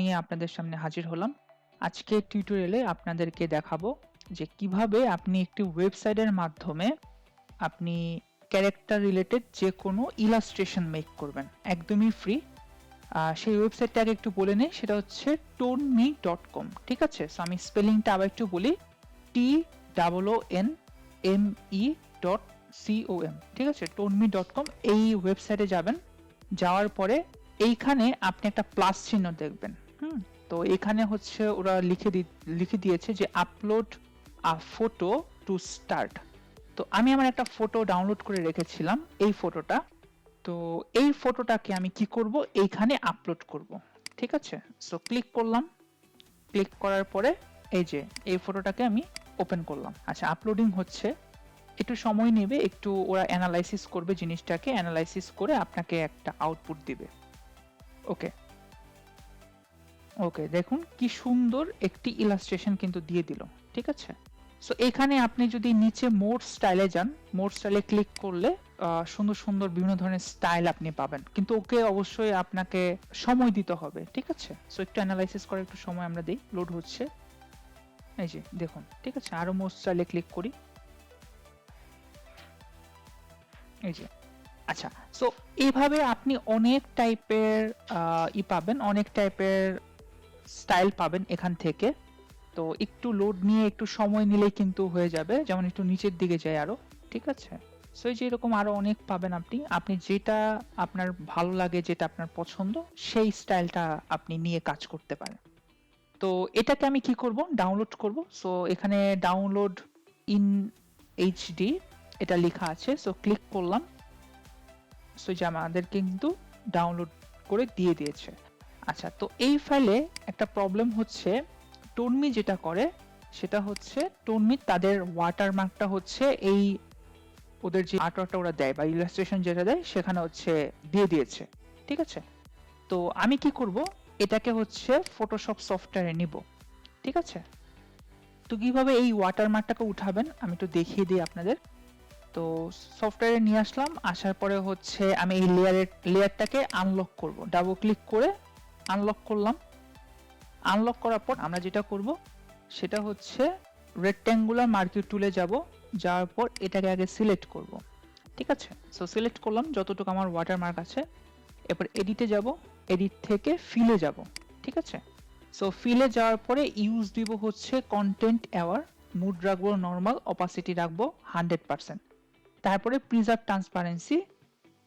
নিয়ে আপনাদের সামনে হাজির হলাম। আজকের টিউটোরিয়ালে আপনাদেরকে দেখাবো যে কিভাবে আপনি একটি ওয়েবসাইটের মাধ্যমে আপনি ক্যারেক্টার রিলেটেড যে কোনো ইলাস্ট্রেশন মেক করবেন একদমই ফ্রি। সেই ওয়েবসাইটটা আগে একটু বলে নেই, সেটা হচ্ছে tonme.com। ঠিক আছে, সো আমি স্পেলিংটা আবার একটু বলি, TOONME.com। ঠিক আছে, tonme.com। এই ওয়েবসাইটে যাবেন, যাওয়ার পরে এইখানে আপনি একটা প্লাস চিহ্ন দেখবেন। তো এখানে হচ্ছে ওরা লিখে দিয়েছে যে upload a photo to start. তো আমি আমার একটা ফটো ডাউনলোড করে রেখেছিলাম, এই ফটোটা। তো এই ফটোটাকে আমি কি করব, এইখানে আপলোড করব। ঠিক আছে, সো ক্লিক করলাম। ক্লিক করার পরে এই যে এই ফটোটাকে আমি ওপেন করলাম। আচ্ছা, আপলোডিং হচ্ছে, একটু সময় নেবে, একটু ওরা অ্যানালাইসিস করবে, জিনিসটাকে অ্যানালাইসিস করে আপনাকে একটা আউটপুট দিবে। ওকে ওকে, দেখুন কি সুন্দর একটি ইলাস্ট্রেশন কিন্তু দিয়ে দিল। ঠিক আছে, সো এখানে আপনি যদি নিচে মোর স্টাইলে যান, মোর স্টাইলে ক্লিক করলে সুন্দর সুন্দর বিভিন্ন ধরনের স্টাইল আপনি পাবেন, কিন্তু ওকে অবশ্যই আপনাকে সময় দিতে হবে। ঠিক আছে, সো একটু অ্যানালাইসিস করার একটু সময় আমরা দেই, লোড হচ্ছে। এই যে দেখুন, ঠিক আছে, আরো মোর স্টাইলে ক্লিক করি। এই যে, আচ্ছা, সো এইভাবে আপনি অনেক টাইপের পাবেন, অনেক টাইপের স্টাইল পাবেন এখান থেকে। তো একটু লোড নিয়ে একটু সময় নিলেই কিন্তু হয়ে যাবে। যেমন একটু নিচের দিকে যাই আরো। ঠিক আছে, সো এই যে এরকম আরো অনেক পাবেন আপনি। আপনি যেটা আপনার ভালো লাগে, যেটা আপনার পছন্দ, সেই স্টাইলটা আপনি নিয়ে কাজ করতে পারেন। তো এটাকে আমি কি করব, ডাউনলোড করব। সো এখানে ডাউনলোড ইন এইচডি এটা লেখা আছে, সো ক্লিক করলাম। সো যে আমাদের কিন্তু ডাউনলোড করে দিয়ে দিয়েছে। আচ্ছা, তো এই ফাইলে একটা প্রবলেম হচ্ছে, টোনমি যেটা করে সেটা হচ্ছে, টোনমি তাদের ওয়াটারমার্কটা হচ্ছে এই ওদের যে আর্টওয়ার্কটা ওরা দেয় বা ইলাস্ট্রেশন যেটা দেয় সেখানে হচ্ছে দিয়ে দিয়েছে। ঠিক আছে, তো আমি কি করব, এটাকে হচ্ছে ফটোশপ সফটওয়্যারে নিব। ঠিক আছে, তো কিভাবে এই ওয়াটারমার্কটাকে উঠাবেন আমি একটু দেখিয়ে দিই আপনাদের। তো সফটওয়্যারে নিয়ে আসলাম, আসার পরে হচ্ছে আমি এই লেয়ারটাকে আনলক করব। ডাবল ক্লিক করে আনলক করলাম। আনলক করার পর আমরা যেটা করব সেটা হচ্ছে রেক্ট্যাঙ্গুলার মার্কিং টুলে যাব, যাওয়ার পর এটাকে আগে সিলেক্ট করব। ঠিক আছে, সো সিলেক্ট করলাম যতটুকু আমার ওয়াটারমার্ক আছে। এরপর এডিটে যাব, এডিট থেকে ফিলে যাব। ঠিক আছে, সো ফিলে যাওয়ার পরে ইউজ দিব হচ্ছে কন্টেন্ট অ্যাওয়ার, মুড রাখবো নর্মাল, অপাসিটি রাখবো 100%। তারপরে প্রিজার্ভ ট্রান্সপারেন্সি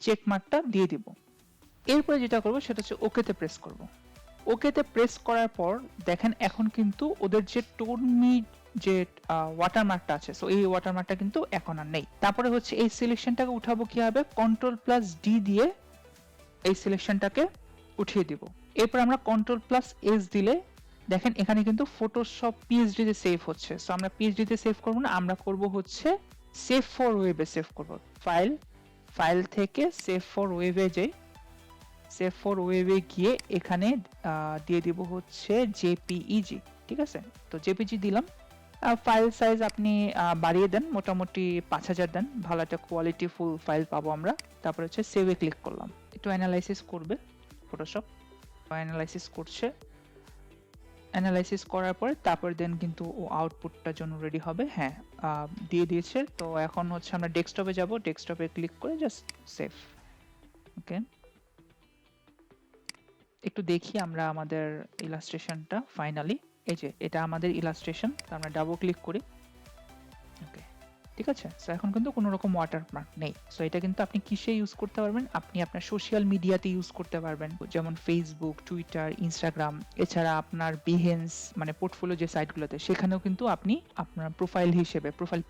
চেক মার্কটা দিয়ে দিব। এরপরে যেটা করব সেটা হচ্ছে ওকেতে প্রেস করব। ওকেতে প্রেস করার পর দেখেন এখন কিন্তু ওদের যে টোনমি যে ওয়াটারমার্কটা আছে, সো এই ওয়াটারমার্কটা কিন্তু এখন আর নেই। তারপরে হচ্ছে এই সিলেকশনটাকে উঠাবো কিভাবে, কন্ট্রোল+D দিয়ে এই সিলেকশনটাকে উঠিয়ে দিব। এরপর আমরা কন্ট্রোল+S দিলে দেখেন এখানে কিন্তু ফটোশপ পিএইচডি তে সেভ হচ্ছে। সো আমরা পিএইচডি তে সেভ করব না, আমরা করব হচ্ছে সেভ ফর ওয়েবে সেভ করব। ফাইল থেকে সেভ ফর ওয়েবে যাই, সেভ ফর ওয়েবে গিয়ে এখানে দিয়ে দিব হচ্ছে জেপিইজি। ঠিক আছে, তো জেপিজি দিলাম। ফাইল সাইজ আপনি বাড়িয়ে দেন, মোটামুটি 5000 দেন, ভালো একটা কোয়ালিটি ফুল ফাইল পাবো আমরা। তারপর হচ্ছে সেভে ক্লিক করলাম। একটু অ্যানালাইসিস করবে ফটোশপ, অ্যানালাইসিস করছে। অ্যানালাইসিস করার পরে তারপর দেন কিন্তু ও আউটপুটটার জন্য রেডি হবে। হ্যাঁ, দিয়ে দিয়েছে। তো এখন হচ্ছে আমরা ডেস্কটপে যাব, ডেস্কটপে ক্লিক করে জাস্ট সেভ। ওকে, একটু দেখি আমরা আমাদের ইলাস্ট্রেশনটা ফাইনালি। এই যে এটা আমাদের ইলাস্ট্রেশন, তো আমরা ডাবল ক্লিক করি। ওকে, ঠিক আছে, সো এখন কিন্তু কোনো রকম ওয়াটারমার্ক নেই। সো এটা কিন্তু আপনি কিসে ইউজ করতে পারবেন, আপনি আপনার সোশ্যাল মিডিয়াতে ইউজ করতে পারবেন, যেমন ফেসবুক, টুইটার, ইনস্টাগ্রাম। এছাড়া আপনার বিহেন্স মানে পোর্টফোলিও যে সাইটগুলোতে, সেখানেও কিন্তু আপনি আপনার প্রোফাইল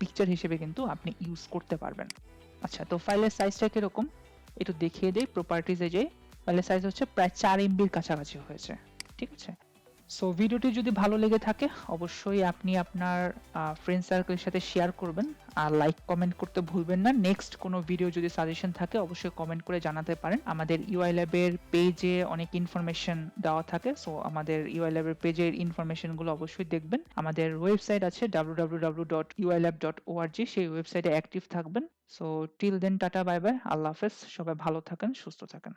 পিকচার হিসেবে কিন্তু আপনি ইউজ করতে পারবেন। আচ্ছা, তো ফাইলের সাইজটা কিরকম একটু দেখিয়ে দেই। প্রপার্টিজে যাই, ফাইলের সাইজ হচ্ছে প্রায় 4 MB কাছাকাছি হয়েছে। ঠিক আছে, সো ভিডিওটি যদি ভালো লেগে থাকে অবশ্যই আপনি আপনার ফ্রেন্ড সার্কেলের সাথে শেয়ার করবেন, আর লাইক কমেন্ট করতে ভুলবেন না। নেক্সট কোনো ভিডিও যদি সাজেশন থাকে অবশ্যই কমেন্ট করে জানাতে পারেন। আমাদের ইউআই ল্যাবের পেজে অনেক ইনফরমেশন দেওয়া থাকে, সো আমাদের ইউআই ল্যাবের পেজের ইনফরমেশনগুলো অবশ্যই দেখবেন। আমাদের ওয়েবসাইট আছে www.uilab.org, সেই ওয়েবসাইটে অ্যাক্টিভ থাকবেন। So till then, tata, bye bye, Allah হাফেজ, সবাই ভালো থাকেন, সুস্থ থাকেন।